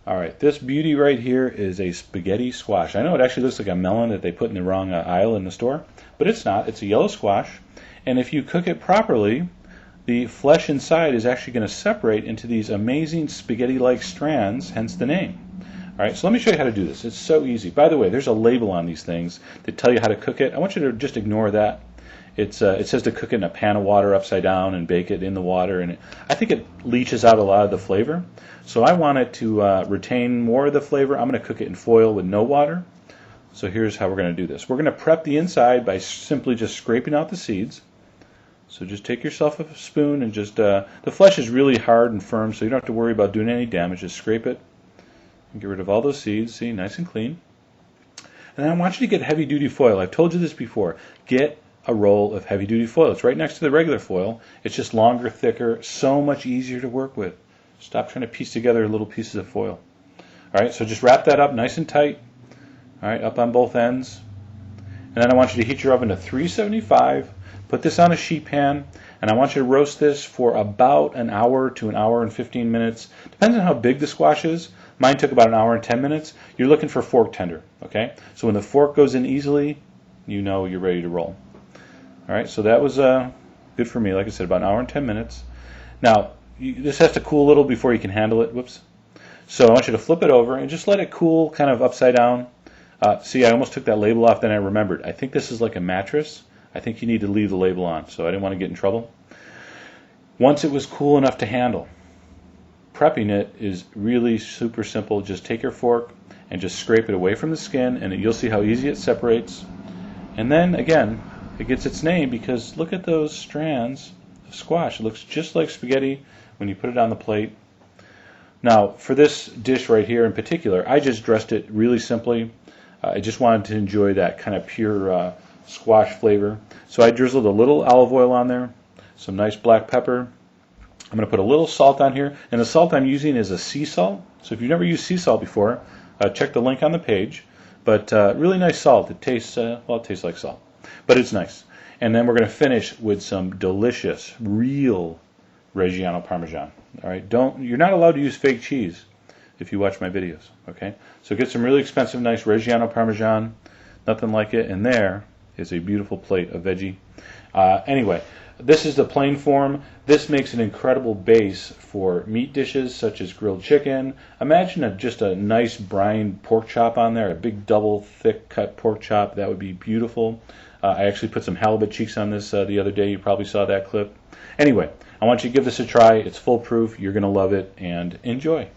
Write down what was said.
All right, this beauty right here is a spaghetti squash. I know it actually looks like a melon that they put in the wrong aisle in the store, but it's not. It's a yellow squash, and if you cook it properly, the flesh inside is actually going to separate into these amazing spaghetti-like strands, hence the name. All right, so let me show you how to do this. It's so easy. By the way, there's a label on these things that tell you how to cook it. I want you to just ignore that. It says to cook it in a pan of water upside down and bake it in the water, and I think it leaches out a lot of the flavor. So I want it to retain more of the flavor. I'm going to cook it in foil with no water. So here's how we're going to do this. We're going to prep the inside by simply just scraping out the seeds. So just take yourself a spoon and just, the flesh is really hard and firm, so you don't have to worry about doing any damage. Just scrape it and get rid of all those seeds. See, nice and clean. And then I want you to get heavy-duty foil. I've told you this before. Get a roll of heavy-duty foil. It's right next to the regular foil. It's just longer, thicker, so much easier to work with. Stop trying to piece together little pieces of foil. All right, so just wrap that up nice and tight. All right, up on both ends. And then I want you to heat your oven to 375. Put this on a sheet pan, and I want you to roast this for about an hour to an hour and 15 minutes. Depends on how big the squash is. Mine took about an hour and 10 minutes. You're looking for fork tender, okay? So when the fork goes in easily, you know you're ready to roll. All right, so that was good for me. Like I said, about an hour and 10 minutes. Now, this has to cool a little before you can handle it. Whoops. So I want you to flip it over and just let it cool kind of upside down. See, I almost took that label off, then I remembered. I think this is like a mattress. I think you need to leave the label on, so I didn't want to get in trouble. Once it was cool enough to handle, prepping it is really super simple. Just take your fork and just scrape it away from the skin, and you'll see how easy it separates. And then, again, it gets its name because look at those strands of squash. It looks just like spaghetti when you put it on the plate. Now, for this dish right here in particular, I just dressed it really simply. I just wanted to enjoy that kind of pure squash flavor. So I drizzled a little olive oil on there, some nice black pepper. I'm going to put a little salt on here, and the salt I'm using is a sea salt. So if you've never used sea salt before, check the link on the page. But really nice salt. It tastes, well, it tastes like salt, but it's nice. And then we're going to finish with some delicious, real Reggiano Parmesan. All right, you're not allowed to use fake cheese if you watch my videos. Okay, so get some really expensive, nice Reggiano Parmesan. Nothing like it. And there is a beautiful plate of veggie. Anyway, this is the plain form. This makes an incredible base for meat dishes such as grilled chicken. Imagine just a nice brined pork chop on there, a big double thick cut pork chop. That would be beautiful. I actually put some halibut cheeks on this the other day. You probably saw that clip. Anyway, I want you to give this a try. It's foolproof. You're going to love it, and enjoy.